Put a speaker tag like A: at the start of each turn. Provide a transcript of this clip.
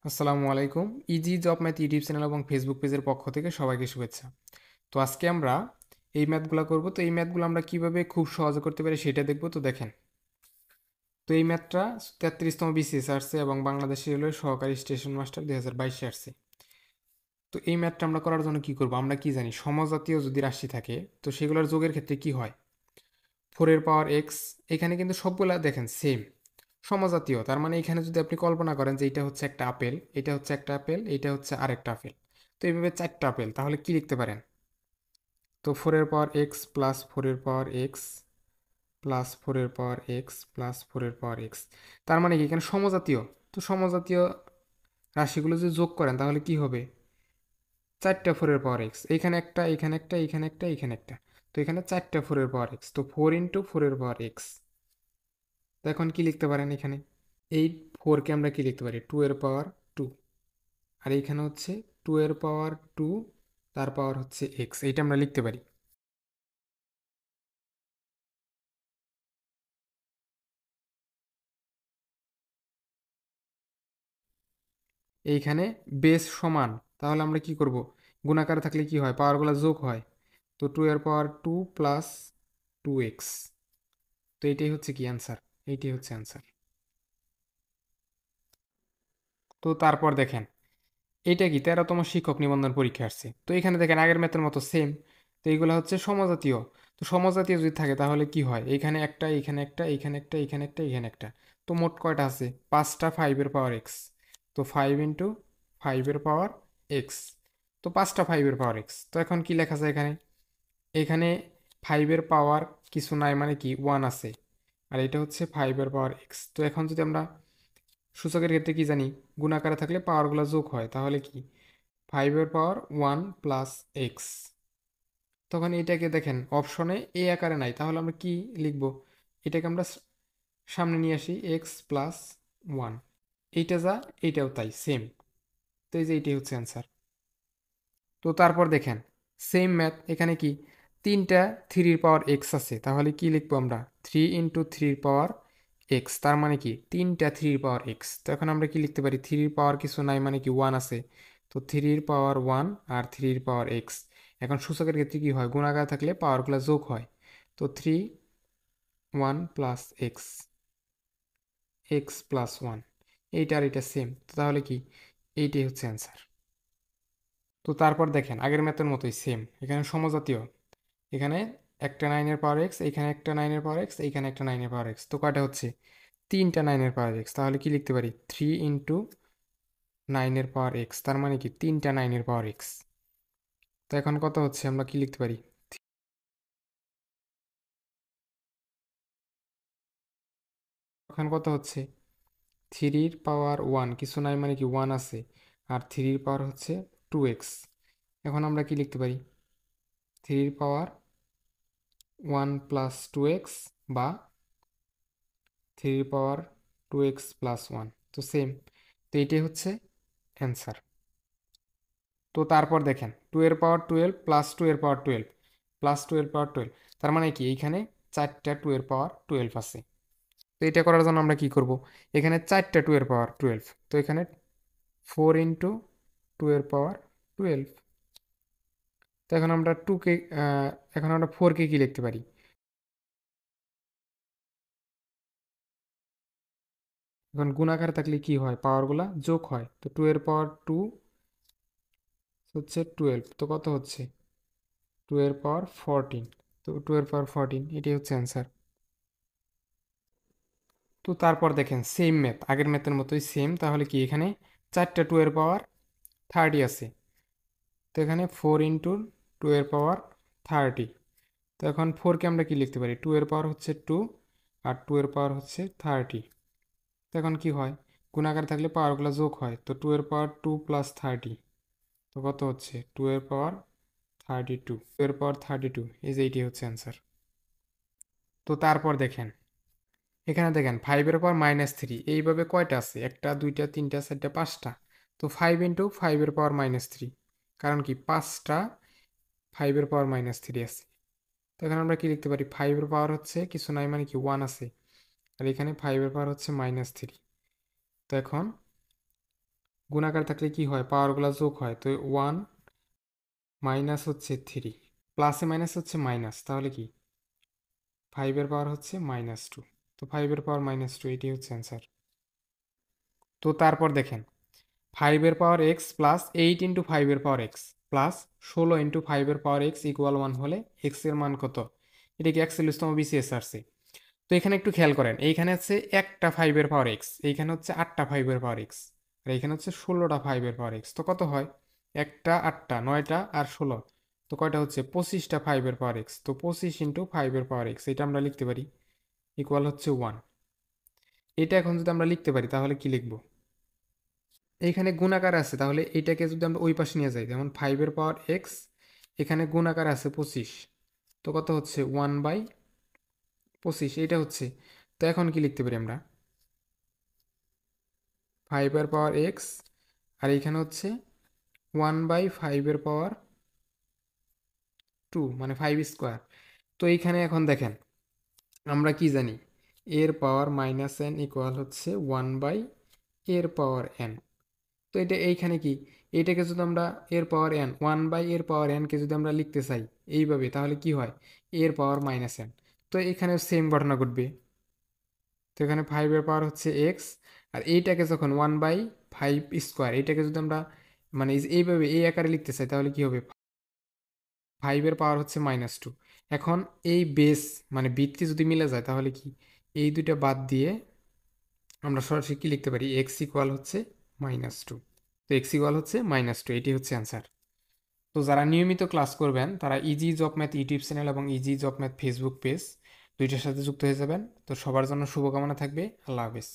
A: আসসালামু আলাইকুম। Easy job math YouTube channel এবং ফেসবুক পেজের পক্ষ থেকে সবাইকে শুভেচ্ছা। তো আজকে আমরা এই ম্যাথগুলো করব। তো এই ম্যাথগুলো আমরা কিভাবে খুব সহজে করতে পারি সেটা দেখব। তো দেখেন, তো এই ম্যাথটা 33তম বিসিএস আসছে এবং বাংলাদেশ রেলওয়ে সহকারী স্টেশন মাস্টার 2022 আসছে। তো এই ম্যাথটা আমরা করার জন্য কি করব? আমরা কি জানি, সমজাতীয় যদি রাশি থাকে তো সেগুলোর যোগের ক্ষেত্রে কি হয়? 4 এর পাওয়ার এক্স, এখানে কিন্তু সবগুলা দেখেন সেম সমজাতীয়। তার মানে এখানে যদি আপনি কল্পনা করেন যে এটা হচ্ছে একটা আপেল, এটা হচ্ছে একটা আপেল, এটা হচ্ছে আরেকটা আপেল, তো এইভাবে চারটা আপেল, তাহলে কি লিখতে পারেন? তো 4 এর পাওয়ার এক্স প্লাস 4 এর পাওয়ার এক্স প্লাস 4 এর পাওয়ার এক্স প্লাস 4 এর পাওয়ার এক্স, তার মানে কি এখানে সমজাতীয়। তো সমজাতীয় রাশিগুলো যদি যোগ করেন তাহলে কি হবে? চারটা 4 এর পাওয়ার এক্স, এইখানে একটা, এইখানে একটা, এইখানে একটা, এইখানে একটা, তো এখানে চারটা 4 এর পাওয়ার এক্স, তো 4 × 4 এর পাওয়ার এক্স। তো এখন কি লিখতে পারেন এখানে? এই 4কে আমরা কি লিখতে পারি? 2 এর পাওয়ার 2। আর এইখানে হচ্ছে 2 এর পাওয়ার 2, তার পাওয়ার হচ্ছে এক্স, এইটা আমরা লিখতে পারি। এইখানে বেস সমান, তাহলে আমরা কি করব? গুণাকার থাকলে কি হয়? পাওয়ারগুলো যোগ হয়। তো 2 এর পাওয়ার 2 প্লাস 2 এক্স, তো এইটাই হচ্ছে কি অ্যান্সার? এইটাই হচ্ছে অ্যান্সার। তো তারপর দেখেন, এইটা কি 13তম শিক্ষক নিবন্ধন পরীক্ষা আসছে। তো এখানে দেখেন আগের ম্যাথের মতো সেম। তো এইগুলো হচ্ছে সমজাতীয়। তো সমজাতীয় যদি থাকে তাহলে কি হয়? এইখানে একটা, এইখানে একটা, এইখানে একটা, এইখানে একটা, এইখানে একটা, তো মোট কয়টা আছে? পাঁচটা 5 এর পাওয়ার এক্স। তো 5 × 5 এর পাওয়ার এক্স, তো পাঁচটা 5 এর পাওয়ার এক্স। তো এখন কি লেখা যায় এখানে? এখানে 5 এর পাওয়ার কিছু নাই, মানে কি 1 আছে, আর এটা হচ্ছে 5 এর পাওয়ার এক্স। তো এখন যদি আমরা সূচকের ক্ষেত্রে কি জানি, গুণাকারে থাকলে পাওয়ারগুলো যোগ হয়, তাহলে কি 5 এর পাওয়ার 1 প্লাস এক্স। তখন এটাকে দেখেন অপশনে এ আকারে নাই, তাহলে আমরা কি লিখব? এটাকে আমরা সামনে নিয়ে আসি, x+1, এইটা যা এইটাও তাই সেম। তো এই যে এইটাই হচ্ছে অ্যান্সার। তো তারপর দেখেন সেম ম্যাথ, এখানে কি তিনটা 3 এর পাওয়ার এক্স আছে, তাহলে কি লিখবো আমরা? 3 × 3 এর পাওয়ার এক্স, তার মানে কি তিনটা 3 এর পাওয়ার এক্স। তো এখন আমরা কি লিখতে পারি? 3 এর পাওয়ার কিছু নাই, মানে কি 1 আছে, তো 3 এর পাওয়ার 1 আর 3 এর পাওয়ার এক্স। এখন সূচকের ক্ষেত্রে কি হয়? গুণাকার থাকলে পাওয়ারগুলো যোগ হয়। তো 3 1 প্লাস এক্স, x+1, এইটা আর এটা সেম, তো তাহলে কি এইটাই হচ্ছে অ্যান্সার। তো তারপর দেখেন আগের ম্যাথের মতোই সেম, এখানে সমজাতীয়। এখানে একটা 9 এর পাওয়ার এক্স, এইখানে একটা 9 এর পাওয়ার এক্স, এইখানে একটা 9 এর পাওয়ার এক্স, তো কয়টা হচ্ছে? তিনটা 9 এর পাওয়ার এক্স, তাহলে কি লিখতে পারি? 3 × 9 এর পাওয়ার এক্স, তার মানে কি তিনটা 9 এর পাওয়ার এক্স। তো এখন কত হচ্ছে? আমরা কি লিখতে পারি? এখন কত হচ্ছে? 3 এর পাওয়ার 1 কিছু নাই, মানে কি 1 আছে, আর 3 এর পাওয়ার হচ্ছে 2x। এখন আমরা কি লিখতে পারি? 3 এর পাওয়ার 1 প্লাস 2x, বা 3 এর পাওয়ার 2x+1, তো সেম। তো এইটাই হচ্ছে অ্যান্সার। তো তারপর দেখেন 2 এর পাওয়ার 12 প্লাস 2 এর পাওয়ার 12 প্লাস 2 এর পাওয়ার 12, তার মানে কি এইখানে চারটা 2 এর পাওয়ার 12 আছে। তো এটা করার জন্য আমরা কি করব? এখানে চারটা 2 এর পাওয়ার 12, তো এখানে 4 × 2 এর পাওয়ার 12। তো এখন আমরা এখন আমরা 4কে কি লিখতে পারি? এখন গুণাকার থাকলে কি হয়? পাওয়ারগুলা যোগ হয়। তো 2 এর পাওয়ার 2 হচ্ছে 12, তো কত হচ্ছে? 2 এর পাওয়ার 14, তো 2 এর পাওয়ার 14, এটাই হচ্ছে অ্যান্সার। তো তারপর দেখেন সেম ম্যাথ, আগের ম্যাথের মতোই সেম, তাহলে কি এখানে চারটা 2 এর পাওয়ার 30 আছে। তো এখানে 4 × 2 এর পাওয়ার 30। তো এখন 4কে আমরা কি লিখতে পারি? 2 এর পাওয়ার হচ্ছে 2, আর 2 এর পাওয়ার হচ্ছে 30। তো এখন কি হয়? গুণাকার থাকলে পাওয়ারগুলো যোগ হয়। তো 2 এর পাওয়ার 2 প্লাস 30, তো কত হচ্ছে? 2 এর পাওয়ার 32, 2 এর পাওয়ার 32, এই যে এইটি হচ্ছে অ্যান্সার। তো তারপর দেখেন, এখানে দেখেন 5 এর পাওয়ার -3, এইভাবে কয়টা আছে? একটা, দুইটা, তিনটা, চারটা, পাঁচটা। তো 5 × 5 এর পাওয়ার-3, কারণ কি পাঁচটা 5 এর পাওয়ার-3 আছে। তো এখানে আমরা কি লিখতে পারি? 5 এর পাওয়ার হচ্ছে কিছু নাই, মানে কি 1 আছে, আর এখানে 5 এর পাওয়ার হচ্ছে -3। তো এখন গুণাকার থাকলে কি হয়, পাওয়ারগুলো যোগ হয়, তো 1 মাইনাস হচ্ছে 3, প্লাসে মাইনাস হচ্ছে মাইনাস, তাহলে কি 5 এর পাওয়ার হচ্ছে -2। তো 5 এর পাওয়ার -2, এটি হচ্ছে অ্যান্সার। তো তারপর দেখেন 5 এর পাওয়ার এক্স প্লাস 8 ইন্টু 5 এর পাওয়ার এক্স প্লাস 16 ইন্টু 5 এর পাওয়ার এক্স ইকুয়াল 1 হলে এক্স এর মান কত? এটা কি এক্সেলতম বিসিএস আসছে। তো এখানে একটু খেয়াল করেন, এইখানে হচ্ছে একটা 5 এর পাওয়ার এক্স, এইখানে হচ্ছে 8টা 5 এর পাওয়ার এক্স, আর এইখানে হচ্ছে 16টা 5 এর পাওয়ার এক্স। তো কত হয়? একটা 8টা 9টা আর 16, তো কয়টা হচ্ছে 25টা 5 এর পাওয়ার এক্স। তো 25 ইন্টু 5 এর পাওয়ার এক্স, এটা আমরা লিখতে পারি ইকুয়াল হচ্ছে 1। এটা এখন যদি আমরা লিখতে পারি তাহলে কি লিখবো? এইখানে গুণাকার আছে, তাহলে এইটাকে যদি আমরা ওই পাশে নিয়ে যাই, যেমন 5 এর পাওয়ার এক্স, এখানে গুণাকার আছে 25, তো কত হচ্ছে 1/25, এটা হচ্ছে। তো এখন কি লিখতে পারি আমরা? 5 এর পাওয়ার এক্স আর এইখানে হচ্ছে 1/5 এর পাওয়ার 2, মানে 5 স্কোয়ার। তো এইখানে এখন দেখেন আমরা কি জানি, এর পাওয়ার -n ইকুয়াল হচ্ছে 1/এর পাওয়ার n। তো এটা এইখানে কি, এইটাকে যদি আমরা এর পাওয়ার n, 1/এর পাওয়ার n কে যদি আমরা লিখতে চাই এইভাবে, তাহলে কি হয়, এর পাওয়ার -n। তো এখানে সেম ঘটনা ঘটবে। তো এখানে 5 এর পাওয়ার হচ্ছে এক্স, আর এইটাকে যখন 1/5 স্কোয়ার, এইটাকে যদি আমরা মানে এইভাবে এই আকারে লিখতে চাই তাহলে কি হবে, 5 এর পাওয়ার হচ্ছে -2। এখন এই বেস মানে ভিত্তি যদি মিলে যায় তাহলে কি, এই দুইটা বাদ দিয়ে আমরা সরাসরি কি লিখতে পারি, এক্স ইকুয়াল হচ্ছে -2। তো এক্স ইকুয়াল হচ্ছে -2, এটি হচ্ছে অ্যান্সার। তো যারা নিয়মিত ক্লাস করবেন তারা easy job math YouTube channel এবং easy job math Facebook page দুইটার সাথে যুক্ত হয়ে যাবেন। তো সবার জন্য শুভকামনা থাকবে। আল্লাহ হাফেজ।